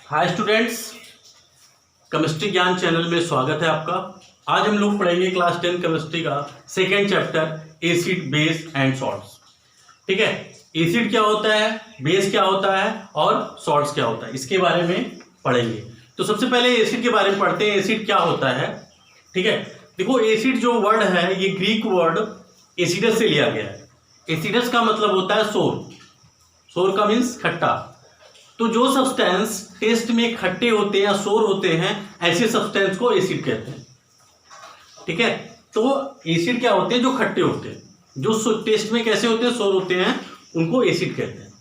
Hi students, chemistry ज्ञान channel में स्वागत है आपका। आज हम लोग पढ़ेंगे क्लास 10 केमिस्ट्री का second chapter acid, base and salts. ठीक है, एसिड क्या होता है, बेस क्या होता है और सॉल्ट्स क्या होता है, इसके बारे में पढ़ेंगे। तो सबसे पहले एसिड के बारे में पढ़ते हैं, एसिड क्या होता है। ठीक है, देखो एसिड जो वर्ड है ये ग्रीक वर्ड एसिडस से लिया गया है। एसिडस का मतलब होता है सोर, सोर का मीन्स खट्टा। तो जो सब्सटेंस टेस्ट में खट्टे होते हैं या सोर होते हैं, ऐसे सब्सटेंस को एसिड कहते हैं। ठीक है, तो एसिड क्या होते हैं, जो खट्टे होते हैं, जो टेस्ट में कैसे होते हैं, सोर होते हैं, उनको एसिड कहते हैं।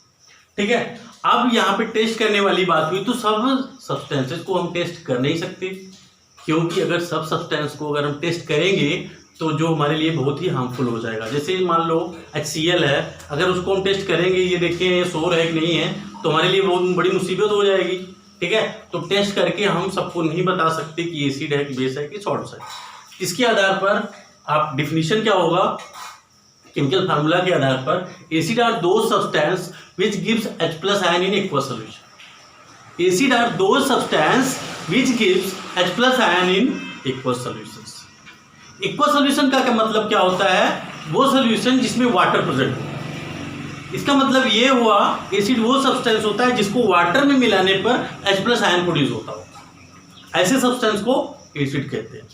ठीक है, अब यहाँ पे टेस्ट करने वाली बात हुई तो सब सब्सटेंसेस को हम टेस्ट कर नहीं सकते, क्योंकि अगर सब सब्सटेंस को अगर हम टेस्ट करेंगे तो जो हमारे लिए बहुत ही हार्मफुल हो जाएगा। जैसे मान लो HCl है, अगर उसको हम टेस्ट करेंगे, ये देखें ये सोर है कि नहीं है, तो हमारे लिए बहुत बड़ी मुसीबत हो जाएगी। ठीक है, तो टेस्ट करके हम सबको नहीं बता सकते कि एसिड है कि बेस है कि सॉल्ट्स है। इसके आधार पर आप डिफिनीशन क्या होगा, केमिकल फार्मूला के आधार पर, acid are those substance which gives H+ ion in aqueous solution. Acid are those substance which gives H+ ion in aqueous solution. Aqueous solution का मतलब क्या होता है, वो सॉल्यूशन जिसमें वाटर प्रेजेंट हो। इसका मतलब ये हुआ, एसिड वो सब्सटेंस होता है जिसको वाटर में मिलाने पर H+ आयन प्रोड्यूस होता हो, ऐसे सब्सटेंस को एसिड कहते हैं।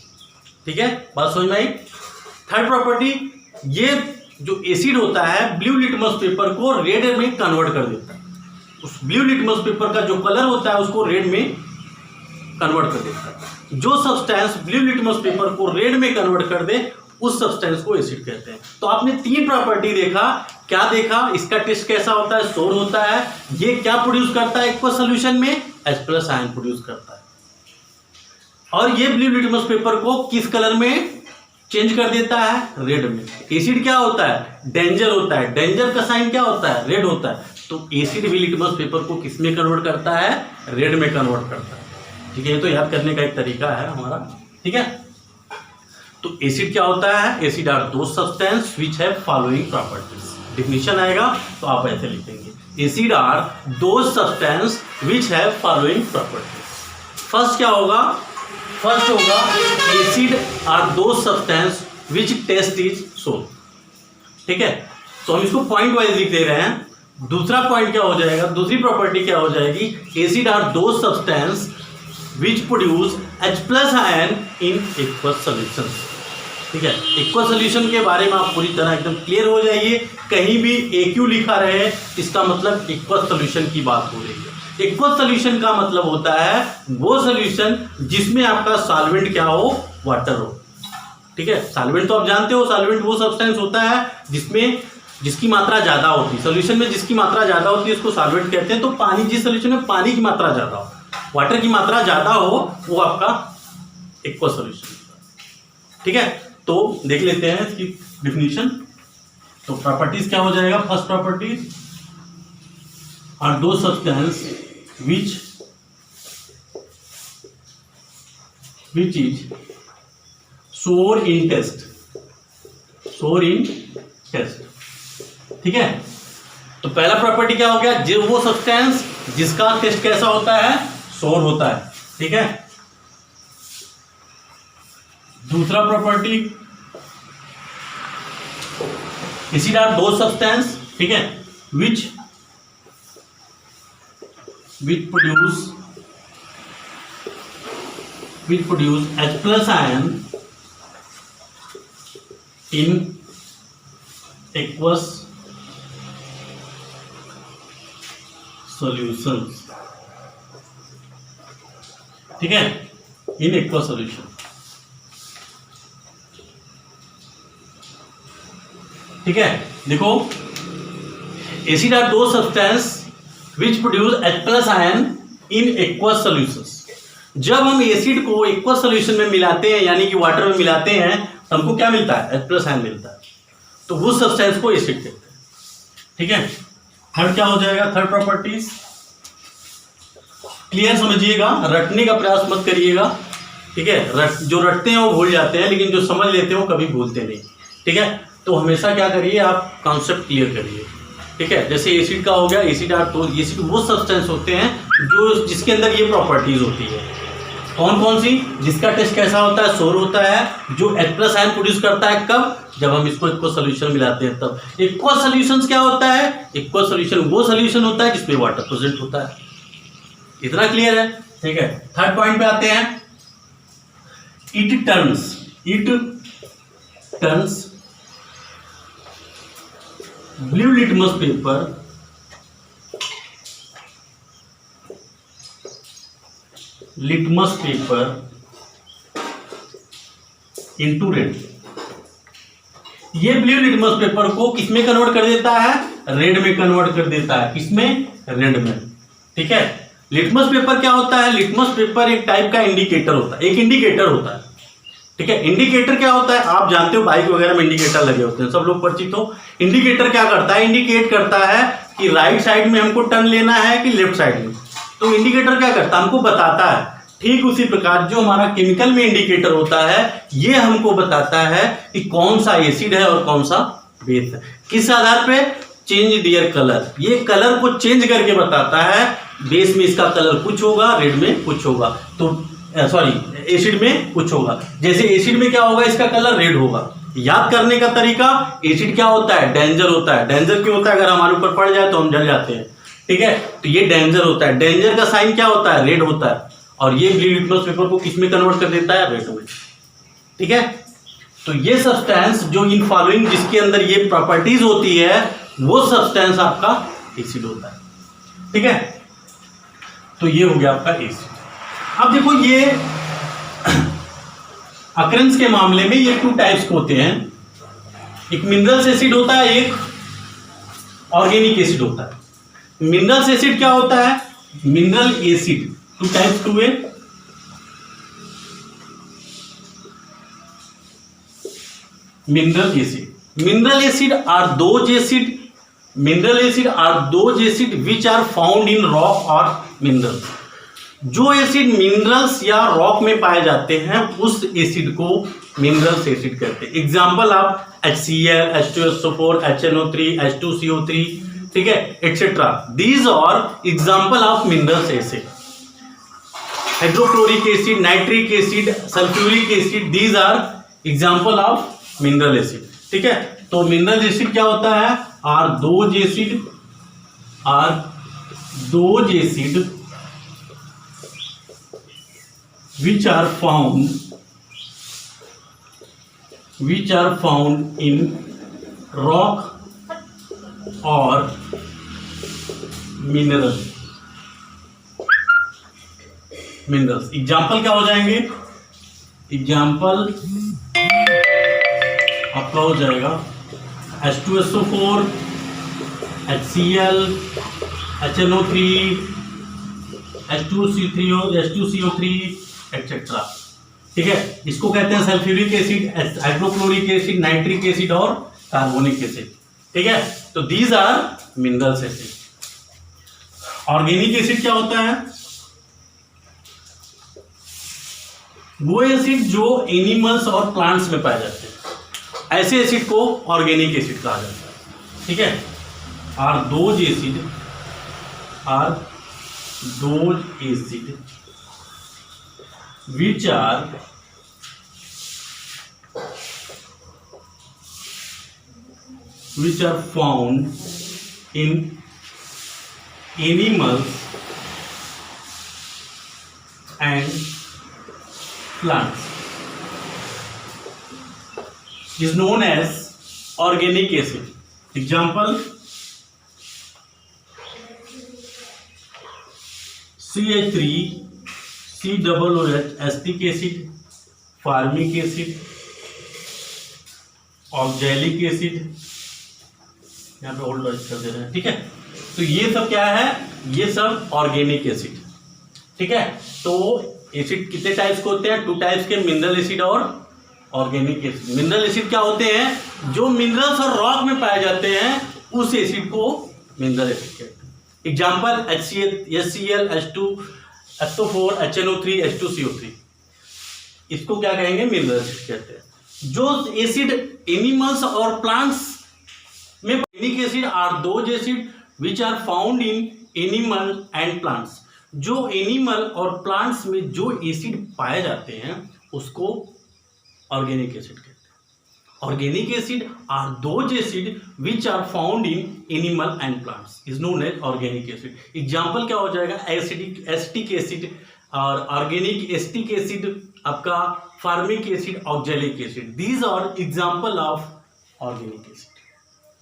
ठीक है, बात समझ में आई। थर्ड प्रॉपर्टी, ये जो एसिड होता है ब्लू लिटमस पेपर को रेड में कन्वर्ट कर देता है। उस ब्लू लिटमस पेपर का जो कलर होता है उसको रेड में कन्वर्ट कर देता है। जो सब्सटेंस ब्लू लिटमस पेपर को रेड में कन्वर्ट कर दे, उस सब्सटेंस को एसिड कहते हैं। तो आपने तीन प्रॉपर्टी देखा, क्या देखा, इसका टेस्ट कैसा होता है, सोर होता है, ये क्या प्रोड्यूस करता है एक्वस सॉल्यूशन में, H+ आयन प्रोड्यूस करता है, और ये ब्लू लिटमस पेपर को किस कलर में चेंज कर देता है, रेड में। एसिड क्या होता है, डेंजर होता है, डेंजर का साइन क्या होता है, रेड होता है। तो एसिड भी लिटमस पेपर को किस में कन्वर्ट करता है, रेड में कन्वर्ट करता है। ठीक है, ये तो याद करने का एक तरीका है हमारा। ठीक है, तो एसिड क्या होता है, acid are those substance which have following properties. Definition आएगा तो आप ऐसे लिखेंगे, acid are those substance which have following properties. First क्या होगा, फर्स्ट होगा acid are those substance which test is सोर। ठीक है, तो हम इसको पॉइंट वाइज लिख दे रहे हैं। दूसरा पॉइंट क्या हो जाएगा, दूसरी प्रॉपर्टी क्या हो जाएगी, acid are those substance which produce H+ ion in aqueous solution। ठीक है, एक्वस सॉल्यूशन के बारे में आप पूरी तरह एकदम क्लियर हो जाइए। कहीं भी AQ लिखा रहे, इसका मतलब एक्वस सॉल्यूशन की बात हो रही है। एक्वस सॉल्यूशन का मतलब होता है वो सॉल्यूशन जिसमें आपका सॉल्वेंट क्या हो, वाटर हो। ठीक है, सॉल्वेंट तो आप जानते हो, सॉल्वेंट वो सब्सटेंस होता है जिसकी मात्रा ज्यादा होती है। सॉल्यूशन में जिसकी मात्रा ज्यादा होती है उसको सॉल्वेंट कहते हैं। तो पानी, जिस सॉल्यूशन में पानी की मात्रा ज्यादा हो, वाटर की मात्रा ज्यादा हो, वो आपका एक्वस सॉल्यूशन। ठीक है, तो देख लेते हैं इसकी डिफिनीशन। तो प्रॉपर्टीज क्या हो जाएगा, first properties are those substance which is सोर इन टेस्ट, सोर इन टेस्ट। ठीक है, तो पहला प्रॉपर्टी क्या हो गया, जो वो सब्सटेंस जिसका टेस्ट कैसा होता है, सोर होता है। ठीक है, दूसरा property, acid are those substance, ठीक है, which produce H+ ion in aqueous solutions. ठीक है, इन एक्वस सॉल्यूशन। ठीक है, देखो acid are those substance which produce H+ ion in aqueous solutions. जब हम एसिड को एक्वस सॉल्यूशन में मिलाते हैं, यानी कि वाटर में मिलाते हैं, तो हमको क्या मिलता है, H+ आयन मिलता है। तो उस सब्सटेंस को एसिड कहते हैं। ठीक है, थर्ड क्या हो जाएगा, थर्ड प्रॉपर्टीज क्लियर समझिएगा, रटने का प्रयास मत करिएगा। ठीक है, जो रटते हैं वो भूल जाते हैं, लेकिन जो समझ लेते हैं वो कभी भूलते नहीं। ठीक है, तो हमेशा क्या करिए, आप कॉन्सेप्ट क्लियर करिए। ठीक है, जैसे एसिड का हो गया एसिड आर, तो एसिड वो सब्सटेंस होते हैं जो जिसके अंदर ये प्रॉपर्टीज होती है। कौन कौन सी? जिसका टेस्ट कैसा होता है? सोर होता है, जो H+ आयन प्रोड्यूस करता है कब? जब हम इसको एक्वस सोल्यूशन मिलाते हैं तब। एक्वस सोल्यूशन क्या होता है? एक्वस सोल्यूशन वो सोल्यूशन होता है जिसमें वाटर प्रेजेंट होता है। इतना क्लियर है? ठीक है, थर्ड पॉइंट पे आते हैं। It turns blue litmus paper into red. ये ब्लू लिटमस पेपर को किसमें कन्वर्ट कर देता है? रेड में कन्वर्ट कर देता है। किसमें? रेड में। ठीक है, लिटमस पेपर क्या होता है? लिटमस पेपर एक टाइप का इंडिकेटर होता है, एक इंडिकेटर होता है। ठीक है, इंडिकेटर क्या होता है? आप जानते हो बाइक वगैरह में इंडिकेटर लगे होते हैं, सब लोग परिचित हो। इंडिकेटर क्या करता है? इंडिकेट करता है कि राइट साइड में हमको टर्न लेना है कि लेफ्ट साइड में। तो इंडिकेटर क्या करता है? हमको बताता है। ठीक उसी प्रकार जो हमारा केमिकल में इंडिकेटर होता है, ये हमको बताता है कि कौन सा एसिड है और कौन सा बेस है। किस आधार पे? चेंज दियर कलर। ये कलर को चेंज करके बताता है। बेस में इसका कलर कुछ होगा, रेड में कुछ होगा, तो सॉरी एसिड में कुछ होगा। जैसे एसिड में क्या होगा? इसका कलर रेड होगा। याद करने का तरीका, एसिड क्या होता है? डेंजर होता है। डेंजर क्यों होता है? अगर हमारे ऊपर पड़ जाए तो हम जल जाते हैं। ठीक है, तो ये डेंजर होता है। डेंजर का साइन क्या होता है? रेड होता है। और ये ब्लू लिटमस पेपर को किस में कन्वर्ट कर देता है? रेड में। ठीक है, तो ये सब्सटेंस जो इन फॉलोइंग जिसके अंदर ये प्रॉपर्टीज होती है, वो सब्सटेंस आपका एसिड होता है। ठीक है, तो ये हो गया आपका एसिड। अब देखो, ये अकरेंस के मामले में ये 2 टाइप्स के होते हैं। एक मिनरल्स एसिड होता है, एक ऑर्गेनिक एसिड होता है। मिनरल्स एसिड क्या होता है? मिनरल एसिड 2 टाइप्स हुए। Mineral acid are those acid which are found in rock और मिनरल्स। जो एसिड मिनरल्स या रॉक में पाए जाते हैं उस एसिड को मिनरल्स एसिड कहते हैं। एग्जाम्पल आप HCl, H2SO4, HNO3, H2CO3, ठीक है, etcetera. These are example of minerals acid. Hydrochloric acid, nitric acid, sulphuric acid, these are example of mineral acid. ठीक है, तो मिनरल एसिड क्या होता है? Are those acid which are found in rock or minerals। Example क्या हो जाएंगे? Example आपका हो जाएगा H2SO4, HCl, HNO3, H2CO3 etcetera. ठीक है, इसको कहते हैं sulphuric acid, hydrochloric acid, nitric acid और कार्बोनिक एसिड। ठीक है, तो these are minerals acid. Organic acid क्या होता है? वो एसिड जो एनिमल्स और प्लांट्स में पाए जाते हैं, ऐसे एसिड को ऑर्गेनिक एसिड कहा जाता है। ठीक है, are those acid which are found in animals and plants is known as organic acid. Example CH3, COOH, acetic acid, formic acid, oxalic acid, यहाँ पे होल्ड कर दे रहे हैं। ठीक है, तो ये सब क्या है? ये सब ऑर्गेनिक एसिड। ठीक है, तो एसिड कितने टाइप्स के होते हैं? 2 टाइप्स के, मिनरल एसिड और ऑर्गेनिक एसिड। मिनरल एसिड क्या होते हैं? जो मिनरल्स और रॉक में पाए जाते हैं उस एसिड को मिनरल एसिड कहते हैं। Example HCl, H2SO4, HNO3, H2CO3, इसको क्या कहेंगे? मिनरल एसिड कहते हैं। जो एसिड एनिमल्स और प्लांट्स में organic acid are those acid which are found in animal and plants. जो एनिमल और प्लांट्स में जो एसिड पाए जाते हैं उसको ऑर्गेनिक एसिड कहते हैं। Organic acid are those acid which are found in animal and plants is known as organic acid. Example क्या हो जाएगा, एसिडिक एसिटिक एसिड और ऑर्गेनिक एसिटिक एसिड, आपका formic acid, oxalic acid, these are example of organic acid.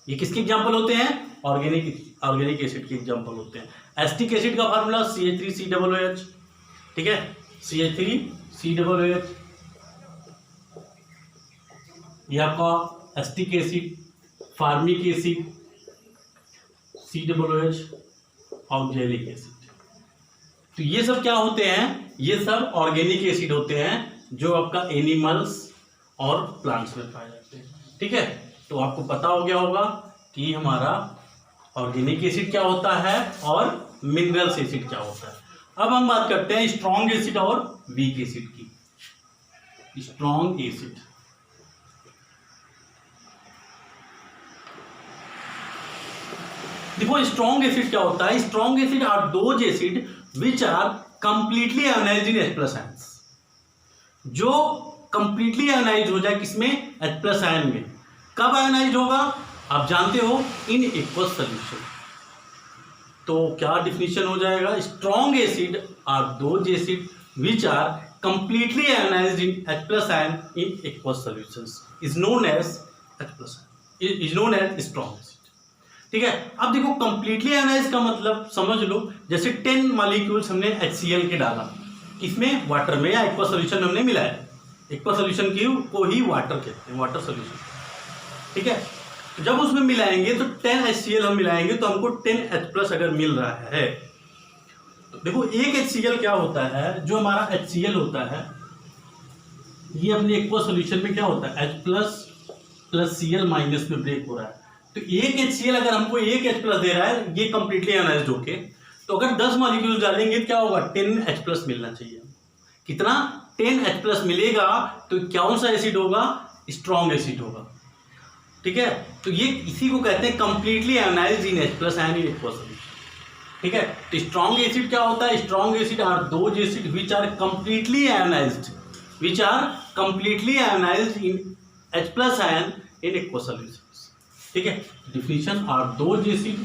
ये किसके example होते हैं, organic acid के एग्जाम्पल होते हैं। एसिटिक एसिड का फार्मूला CH3COOH, ठीक है, CH3COOH। यह आपका acetic acid, formic acid, COOH, oxalic acid. तो ये सब क्या होते हैं, ये सब ऑर्गेनिक एसिड होते हैं जो आपका एनिमल्स और प्लांट्स में पाए जाते हैं। ठीक है, तो आपको पता हो गया होगा कि हमारा ऑर्गेनिक एसिड क्या होता है और मिनरल्स एसिड क्या होता है। अब हम बात करते हैं स्ट्रॉन्ग एसिड और वीक एसिड की। स्ट्रॉन्ग एसिड, देखो स्ट्रॉन्ग एसिड क्या होता है। Strong acid are those acid which are completely ionized in H+ ions. जो कंप्लीटली आयोनाइज्ड हो जाए किसमें, H+ आयन में। कब आयोनाइज्ड होगा, आप जानते हो, इन एक्वस सॉल्यूशन। तो क्या डिफिनीशन हो जाएगा, strong acid are those acid which are completely ionized in H+ ion in aqueous solutions is known as H+, is known as strong acid. ठीक है, अब देखो कंप्लीटली आयोनाइज का मतलब समझ लो, जैसे 10 मॉलिक्यूल्स हमने HCl के डाला, इसमें वाटर में या एक्वा सॉल्यूशन हमने मिलाया। एक्वा सॉल्यूशन की को ही वाटर कहते हैं, वाटर सॉल्यूशन। ठीक है, तो जब उसमें मिलाएंगे तो 10 HCl हम मिलाएंगे तो हमको 10 H+ अगर मिल रहा है, तो देखो एक HCl क्या होता है, जो हमारा HCl होता है ये अपने एक्वा सॉल्यूशन में क्या होता है, H+ Cl माइनस में ब्रेक हो रहा है। तो एक HCl अगर हमको एक H+ दे रहा है, ये कंप्लीटली आयोनाइज्ड होके, तो अगर 10 मॉलिक्यूल डालेंगे क्या होगा, 10 H+ मिलना चाहिए। कितना, 10 H+ मिलेगा तो कौन सा एसिड होगा, स्ट्रॉन्ग एसिड होगा। ठीक है, तो ये इसी को कहते हैं completely ionized in H+ ion in aqua solution. ठीक है, तो स्ट्रॉन्ग एसिड क्या होता है, strong acid are those acid which are completely ionized, which are completely ionized in H+ ion in aqua solution. ठीक है, definition are those acid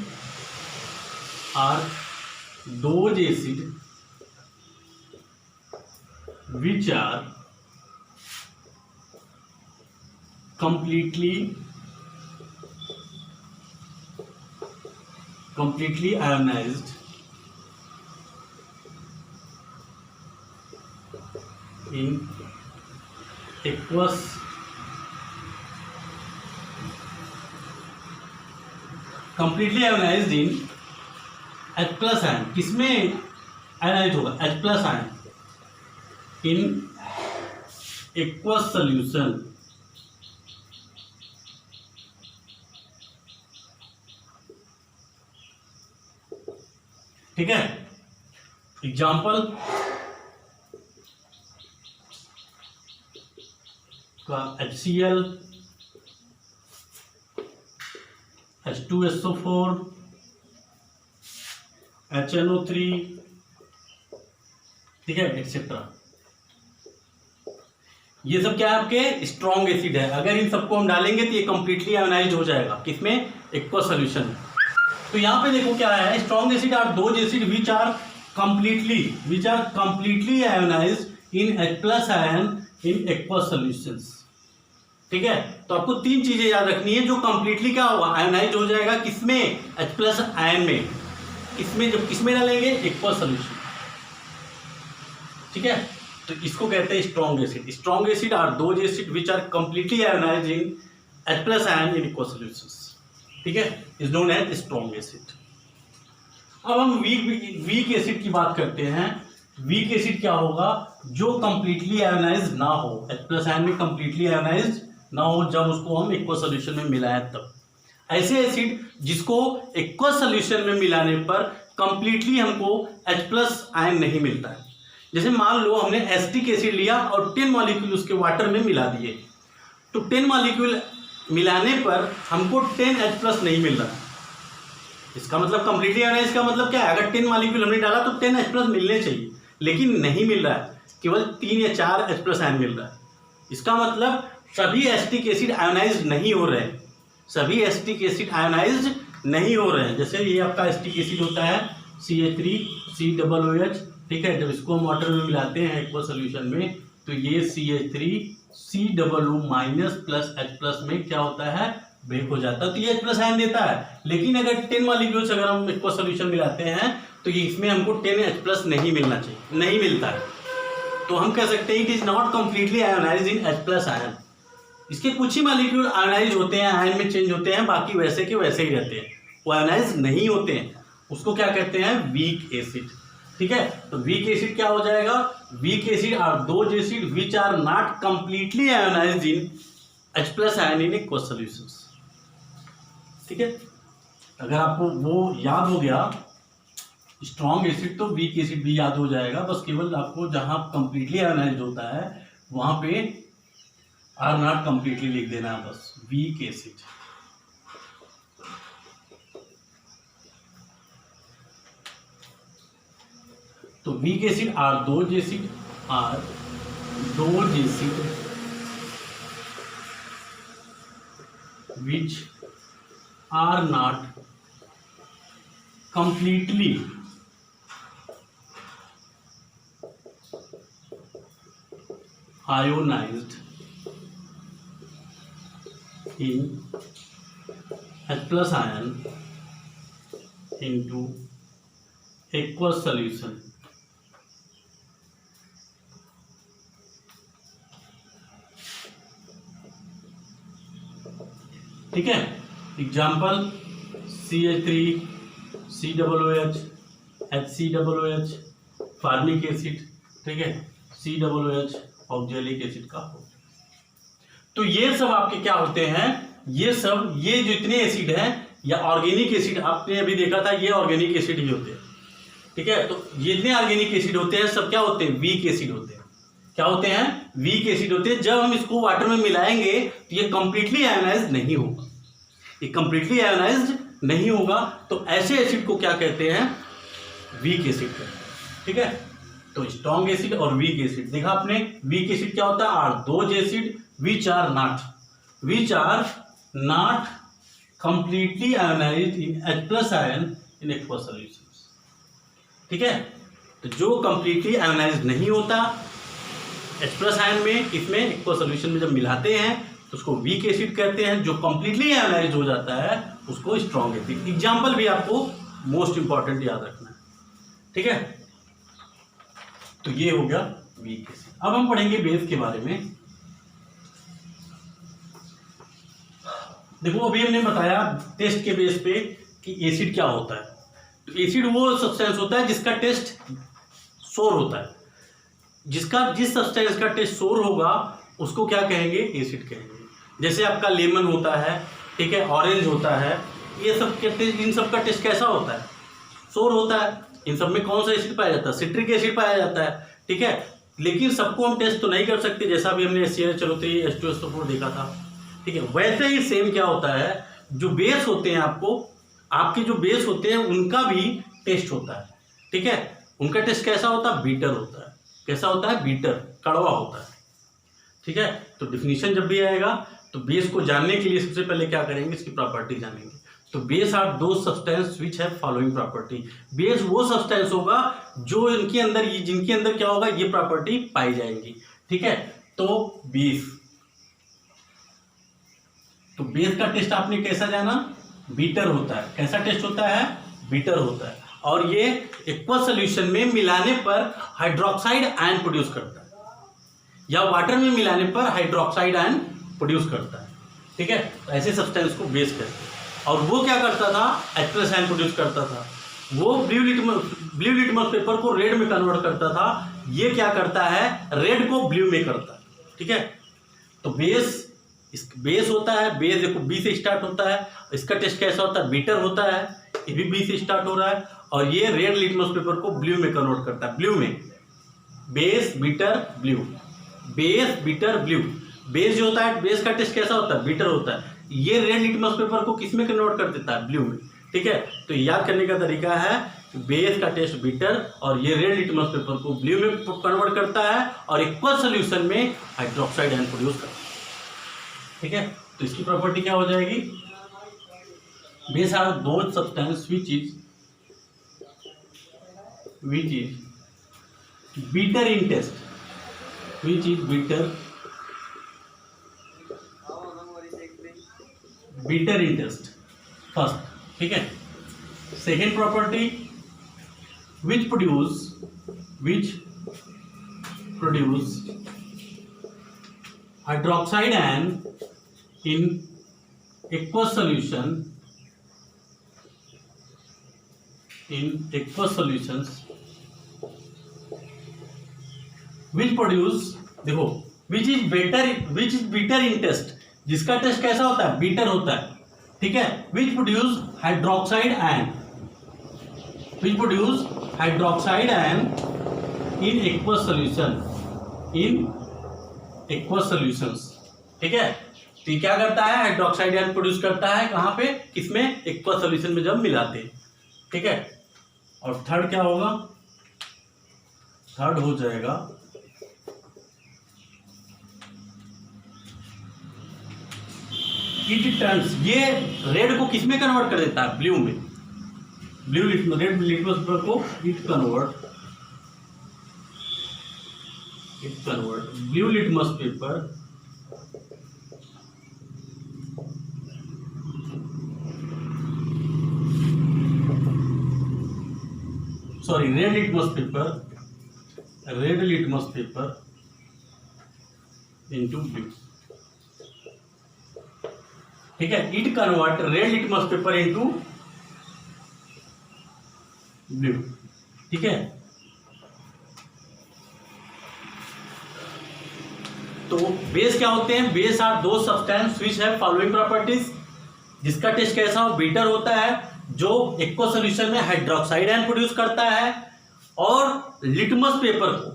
which are completely ionized in aqueous completely ionized in H+ ion. किसमें ionize होगा, H+ ion in aqueous solution। ठीक है, example का HCl, H2SO4, HNO3, ठीक है, etcetera. ये सब क्या है, आपके स्ट्रॉन्ग एसिड है। अगर इन सबको हम डालेंगे तो ये कंप्लीटली आयोनाइज्ड हो जाएगा, किसमें, एक्वा सॉल्यूशन में। तो यहाँ पे देखो क्या है, strong acid are those acid which are completely ionized in H+ ion in aqua solutions. ठीक है, तो आपको तीन चीजें याद रखनी है। जो कंप्लीटली क्या होगा, आयोनाइज हो जाएगा, किसमें, H+ आयन में। इसमें जब किसमें डालेंगे, एक्वा सॉल्यूशन। ठीक है, तो इसको कहते हैं strong acid. Strong acid are those acid which are completely ionized in H+ ion in aqua solutions. ठीक है, is known as strong acid. अब हम वीक एसिड की बात करते हैं। वीक एसिड क्या होगा, जो कंप्लीटली आयोनाइज ना हो, H+ आयन में कंप्लीटली आयोनाइज ना हो, जब उसको हम एक्वा सॉल्यूशन में मिलाएं तब। ऐसे एसिड जिसको एक्वा सॉल्यूशन में मिलाने पर कंप्लीटली हमको H+ आयन नहीं मिलता है। जैसे मान लो हमने एसिटिक एसिड लिया और 10 मॉलिक्यूल उसके वाटर में मिला दिए, तो 10 मॉलिक्यूल मिलाने पर हमको 10H+ नहीं मिल रहा है। इसका मतलब कंप्लीटली आयोनाइज का मतलब क्या है, अगर 10 मॉलिक्यूल हमने डाला तो 10H+ मिलने चाहिए, लेकिन नहीं मिल रहा है, केवल 3 या 4 H+ आयन मिल रहा है। इसका मतलब सभी एसिटिक एसिड आयोनाइज नहीं हो रहे हैं, सभी एसिटिक एसिड आयोनाइज नहीं हो रहे हैं। जैसे ये आपका एसिटिक एसिड होता है CH3COOH, ठीक है, जब इसको हम वाटर में मिलाते हैं एक्वा सोल्यूशन में तो ये CH3COO- प्लस H+ में क्या होता है, ब्रेक हो जाता है, तो ये H+ आयन देता है। लेकिन अगर 10 मॉलिक्यूल्स अगर हम एक्वा सोल्यूशन मिलाते हैं तो ये इसमें हमको 10H+ नहीं मिलना चाहिए, नहीं मिलता है, तो हम कह सकते हैं it is not completely ionized in H+ ion. इसके कुछ ही मॉलिक्यूल आयोनाइज होते हैं, आयन में चेंज होते हैं, बाकी वैसे के वैसे ही रहते हैं, वो आयोनाइज नहीं होते हैं, उसको क्या कहते हैं, वीक एसिड। ठीक है, तो वीक एसिड क्या हो जाएगा, weak acid are those acid which are not completely ionized in H+ ion in aqua solutions. ठीक है, अगर आपको वो याद हो गया स्ट्रॉन्ग एसिड तो वीक एसिड भी याद हो जाएगा, बस केवल आपको जहां कंप्लीटली आयोनाइज्ड होता है वहां पे आर नॉट कंप्लीटली लिख देना है, बस वीक एसिड। तो weak acid are those acid which are not completely ionized in H+ ion into aqueous solution। ठीक है, example CH3COOH HCOOH formic acid, ठीक है, COOH ऑक्जेलिक एसिड का हो। तो ये सब आपके क्या होते हैं, ये सब ये जितने एसिड हैं या ऑर्गेनिक एसिड आपने अभी देखा था, ये ऑर्गेनिक एसिड ही होते हैं। ठीक है, तो जितने ऑर्गेनिक एसिड होते हैं सब क्या होते हैं, वीक एसिड होते हैं। क्या होते हैं, वीक एसिड होते हैं। जब हम इसको वाटर में मिलाएंगे तो ये कंप्लीटली आयोनाइज्ड नहीं होगा, ये कंप्लीटली आयोनाइज्ड नहीं होगा, तो ऐसे एसिड को क्या कहते हैं, वीक एसिड कहते हैं। ठीक है, तो स्ट्रॉन्ग एसिड और वीक एसिड देखा आपने। वीक एसिड क्या होता है, are those acid which are not completely ionized in H+ ion in aqua solutions. ठीक है, तो जो कंप्लीटली आयोनाइज्ड नहीं होता H+ आयन में, इसमें एक्वा सॉल्यूशन में जब मिलाते हैं तो उसको वीक एसिड कहते हैं। जो कंप्लीटली आयोनाइज्ड हो जाता है उसको स्ट्रॉन्ग एसिड। एग्जाम्पल भी आपको मोस्ट इंपॉर्टेंट याद रखना है। ठीक है, तो ये हो गया वीक एसिड। अब हम पढ़ेंगे बेस के बारे में। देखो अभी हमने बताया टेस्ट के बेस पे कि एसिड क्या होता है। तो एसिड वो सब्सटेंस होता है जिसका टेस्ट सोर होता है, जिस सब्सटेंस का टेस्ट सोर होगा उसको क्या कहेंगे, एसिड कहेंगे। जैसे आपका लेमन होता है, ठीक है, ऑरेंज होता है, ये सब के टेस्ट, इन सब का टेस्ट कैसा होता है, सोर होता है। इन सब में कौन सा एसिड पाया जाता है, सिट्रिक एसिड पाया जाता है। ठीक है, लेकिन सबको हम टेस्ट तो नहीं कर सकते, जैसा भी हमने CH3 H2SO4 देखा था। ठीक है, वैसे ही सेम क्या होता है, जो बेस होते हैं आपके जो बेस होते हैं उनका भी टेस्ट होता है। ठीक है, उनका टेस्ट कैसा होता है, बीटर होता है। कैसा होता है, बीटर, कड़वा होता है। ठीक है, तो डिफिनीशन जब भी आएगा तो बेस को जानने के लिए सबसे पहले क्या करेंगे, इसकी प्रॉपर्टी जानेंगे। तो base are those substance which है फॉलोइंग प्रॉपर्टी। बेस वो सब्सटेंस होगा जो जिनके अंदर क्या होगा, ये प्रॉपर्टी पाई जाएंगी। ठीक है, तो बेस का टेस्ट आपने कैसा जाना, बीटर होता है। कैसा टेस्ट होता है, बीटर होता है। और ये एक्वा सॉल्यूशन में मिलाने पर हाइड्रोक्साइड आयन प्रोड्यूस करता है, या वाटर में मिलाने पर हाइड्रोक्साइड आयन प्रोड्यूस करता है। ठीक है, ऐसे सब्सटेंस को बेस कहते हैं। और वो क्या करता था, H+ आयन प्रोड्यूस करता था। वो ब्लू लिटमस पेपर को रेड में कन्वर्ट करता था, ये क्या करता है, रेड को ब्लू में करता है। ठीक है, तो बेस होता है, बेस देखो बी से स्टार्ट होता है, इसका टेस्ट कैसा होता है, बीटर होता है, ये भी बी से स्टार्ट हो रहा है, और ये रेड लिटमस पेपर को ब्लू में कन्वर्ट करता है। ब्लू में base bitter blue, base bitter blue. Base जो होता है, बेस का टेस्ट कैसा होता है, बीटर होता है। ये रेड लिटमस पेपर को किस में कन्वर्ट कर देता है? ब्लू में। ठीक है, तो याद करने का तरीका है कि बेस का टेस्ट बिटर और ये रेड लिटमस पेपर को ब्लू में कन्वर्ट करता है और इक्वल सोल्यूशन में हाइड्रोक्साइड आयन प्रोड्यूस करता है। ठीक है, तो इसकी प्रॉपर्टी क्या हो जाएगी? Base are those substance which is bitter in taste, which is bitter in taste first. ठीक है, second property which produce hydroxide ion in aqueous solutions which produce, देखो, which is bitter in taste, जिसका test कैसा होता है? Bitter होता है। ठीक है, which produce hydroxide ion in aqueous solutions। ठीक है, तो ये क्या करता है? हाइड्रोक्साइड आयन प्रोड्यूस करता है। कहाँ पे? किसमें? एक्वस सोल्यूशन में जब मिलाते हैं। ठीक है, और थर्ड क्या होगा? थर्ड हो जाएगा इट टर्न्स, ये रेड को किसमें कन्वर्ट कर देता है? ब्लू में। रेड लिटमस पेपर को it convert blue litmus paper red litmus paper into blue. ठीक है, it convert red litmus paper into blue. ठीक है, तो बेस क्या होते हैं? Base are those substance which है फॉलोइंग प्रॉपर्टीज, जिसका टेस्ट कैसा हो? बिटर होता है, जो एक्वस सॉल्यूशन में हाइड्रोक्साइड आयन प्रोड्यूस करता है, और लिटमस पेपर को,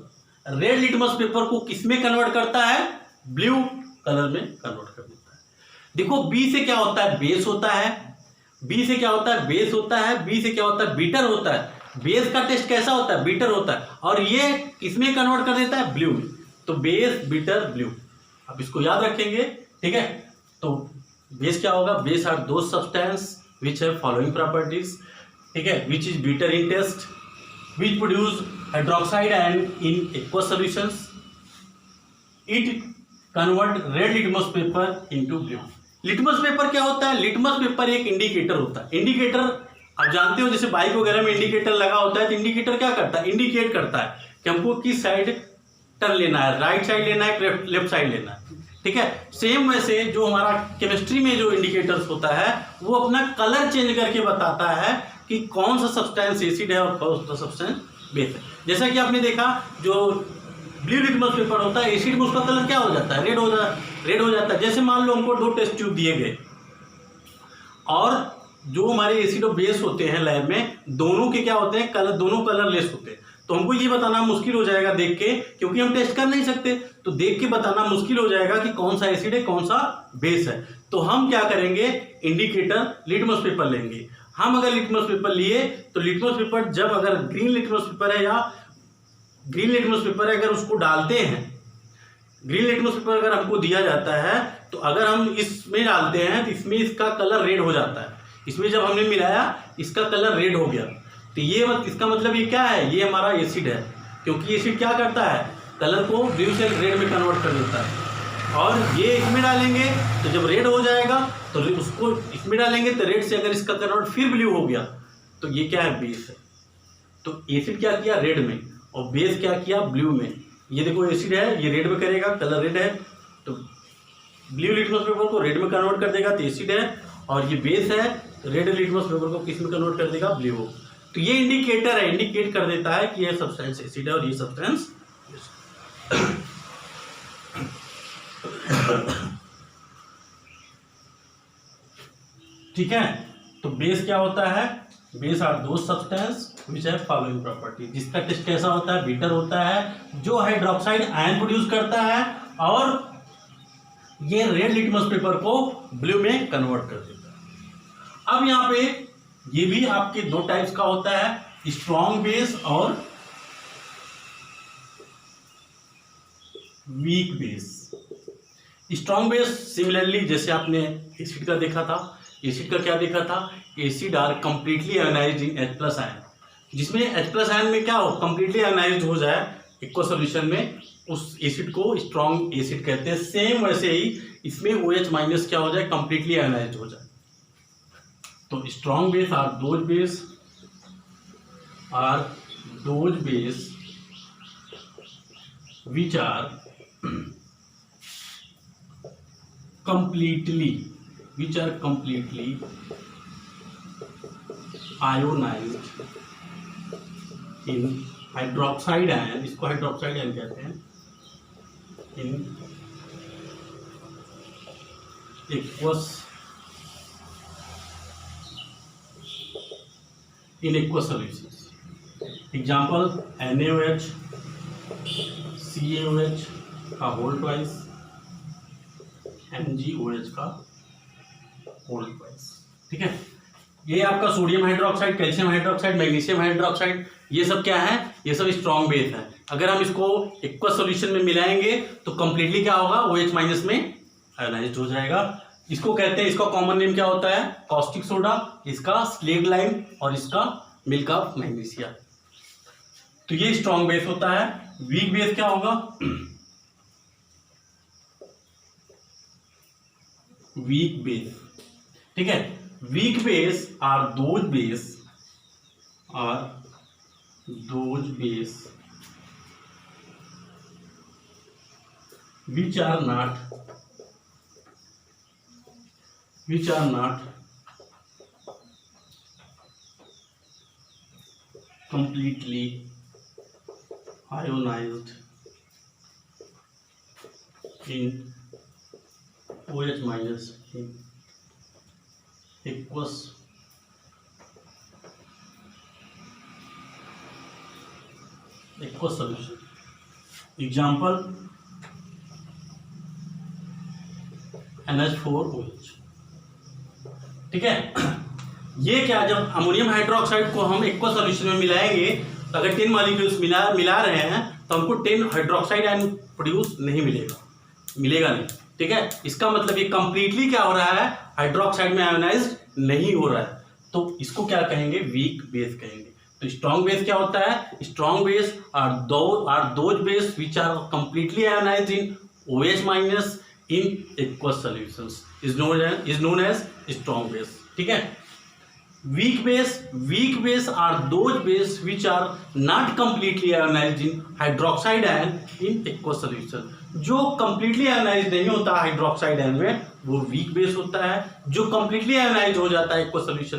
रेड लिटमस पेपर को किसमें कन्वर्ट करता है? ब्लू कलर में कन्वर्ट कर देता है। देखो, बी से क्या होता है? बेस होता है। बी से क्या होता है? बेस होता है। बी से क्या होता है? बिटर होता है। बेस का टेस्ट कैसा होता है? बिटर होता है, और ये किसमें कन्वर्ट कर देता है? ब्लू में। तो बेस, बिटर, ब्लू, अब इसको याद रखेंगे। ठीक है, तो बेस क्या होगा? Base are those substance which है फॉलोइंग प्रॉपर्टीज। ठीक है, which is bitter in taste, which produce hydroxide ion in aqueous solutions, it convert red litmus paper into blue. Litmus paper क्या होता है? लिटमस पेपर एक indicator होता है। Indicator आप जानते हो, जैसे बाइक वगैरह में इंडिकेटर लगा होता है, तो इंडिकेटर क्या करता है? इंडिकेट करता है कि हमको किस साइड टर्न लेना है, राइट साइड लेना है, लेफ्ट साइड लेना है। ठीक है, सेम वैसे जो हमारा केमिस्ट्री में जो इंडिकेटर्स होता है, वो अपना कलर चेंज करके बताता है कि कौन सा सब्सटेंस एसिड है और कौन सा सब्सटेंस बेस है। जैसा कि आपने देखा, जो ब्लू लिटमस पेपर होता है, एसिड में उसका कलर क्या हो जाता है? रेड हो जाता है। जैसे मान लो हमको 2 टेस्ट ट्यूब दिए गए, और जो हमारे एसिड और बेस होते हैं लैब में, दोनों के क्या होते हैं? कलर, दोनों कलरलेस होते हैं। तो हमको ये बताना मुश्किल हो जाएगा देख के, क्योंकि हम टेस्ट कर नहीं सकते, तो देख के बताना मुश्किल हो जाएगा कि कौन सा एसिड है, कौन सा बेस है। तो हम क्या करेंगे? इंडिकेटर लिटमस पेपर लेंगे। हम अगर लिटमस पेपर लिए, तो लिटमस पेपर जब अगर ग्रीन लिटमस पेपर है, या ग्रीन लिटमस पेपर है, अगर उसको डालते हैं, ग्रीन लिटमस पेपर अगर हमको दिया जाता है, तो अगर हम इसमें डालते हैं, तो इसमें इसका कलर रेड हो जाता है। इसमें जब हमने मिलाया, इसका कलर रेड हो गया, तो ये इसका मतलब ये क्या है? ये हमारा एसिड है, क्योंकि एसिड क्या करता है? कलर को ब्लू से रेड में कन्वर्ट कर देता है। और ये इसमें डालेंगे, तो जब रेड हो जाएगा, तो उसको इसमें डालेंगे, तो रेड से अगर इसका कन्वर्ट फिर ब्लू हो गया, तो ये क्या है? बेस है। तो एसिड क्या किया? रेड में, और बेस क्या किया? ब्लू में। ये देखो, एसिड है, ये रेड में करेगा, कलर रेड है, तो ब्लू लिटमस पेपर को रेड में कन्वर्ट कर देगा, तो एसिड है, और ये बेस है, रेड लिटमस पेपर को किस में कन्वर्ट कर देगा? ब्लू। तो ये इंडिकेटर है, इंडिकेट कर देता है कि ये सब्सटेंस एसिड है और ये सब्सटेंस ठीक है। तो बेस क्या होता है? Base are those substance which है फॉलोइंग प्रॉपर्टी, जिसका टेस्ट कैसा होता है? बिटर होता है, जो हाइड्रोक्साइड आयन प्रोड्यूस करता है और ये रेड लिटमस पेपर को ब्लू में कन्वर्ट कर देता है। अब यहाँ पे ये भी आपके दो टाइप्स का होता है, स्ट्रॉन्ग बेस और weak base. Strong base similarly जैसे आपने एसिड का देखा था, एसिड का क्या देखा था, acid are completely ionized in H+ ion, जिसमें H+ आयन में क्या हो, कंप्लीटली आयनाइज्ड हो जाए एक्वा सॉल्यूशन में, उस एसिड को स्ट्रॉन्ग एसिड कहते हैं। सेम वैसे ही इसमें OH- क्या हो जाए, कंप्लीटली आयनाइज्ड हो जाए। तो strong base are those base which are completely ionized in hydroxide ion, इसको हाइड्रोक्साइड आयन कहते हैं, in aqueous solutions. Example NaOH, CaOH का होल ट्वाइस, MgOH का होल ट्वाइस। ठीक है, ये आपका sodium hydroxide, calcium hydroxide, magnesium hydroxide, ये सब क्या है, ये सब स्ट्रॉन्ग बेस है। अगर हम इसको एक्वस सॉल्यूशन में मिलाएंगे तो कंप्लीटली क्या होगा, OH- में आयोनाइज्ड हो जाएगा। इसको कहते हैं, इसका कॉमन नेम क्या होता है, कॉस्टिक सोडा, इसका स्लेग लाइम और इसका मिल्क ऑफ मैग्नीशिया। तो ये स्ट्रॉन्ग बेस होता है। वीक बेस क्या होगा, वीक बेस। ठीक है, weak base are those base which are not completely ionized in OH- in aqueous solution। Example NH4OH। ठीक है, ये क्या, जब अमोनियम हाइड्रोक्साइड को हम एक्वा सॉल्यूशन में मिलाएंगे तो अगर 10 मॉलिक्यूल्स मिला रहे हैं तो हमको 10 हाइड्रोक्साइड आयन प्रोड्यूस नहीं मिलेगा नहीं। ठीक है, इसका मतलब ये कंप्लीटली क्या हो रहा है, हाइड्रोक्साइड में आयोनाइज्ड नहीं हो रहा है, तो इसको क्या कहेंगे, वीक बेस कहेंगे। तो स्ट्रॉन्ग बेस क्या होता है, strong base are those base which are completely ionized in OH- in aqueous solutions is known as strong base। ठीक है, weak base are those base which are not completely ionized in hydroxide ion in aqueous solution। जो completely ionized नहीं होता hydroxide ion में वो weak base होता है, जो completely ionized हो जाता है aqueous solution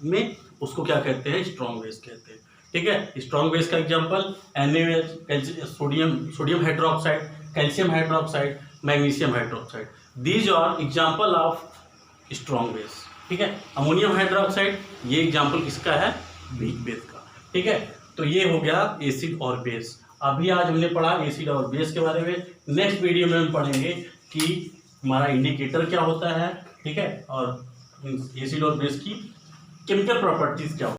में उसको क्या कहते हैं, स्ट्रॉन्ग बेस कहते हैं। ठीक है, स्ट्रॉन्ग बेस का example NaOH, sodium hydroxide, calcium hydroxide, magnesium hydroxide, these are example of strong base. ठीक है, अमोनियम हाइड्रोक्साइड ये एग्जाम्पल किसका है, वीक बेस का। ठीक है, तो ये हो गया एसिड और बेस। अभी आज हमने पढ़ा एसिड और बेस के बारे में। नेक्स्ट वीडियो में हम पढ़ेंगे कि हमारा इंडिकेटर क्या होता है, ठीक है, और एसिड और बेस की केमिकल प्रॉपर्टीज क्या होती है।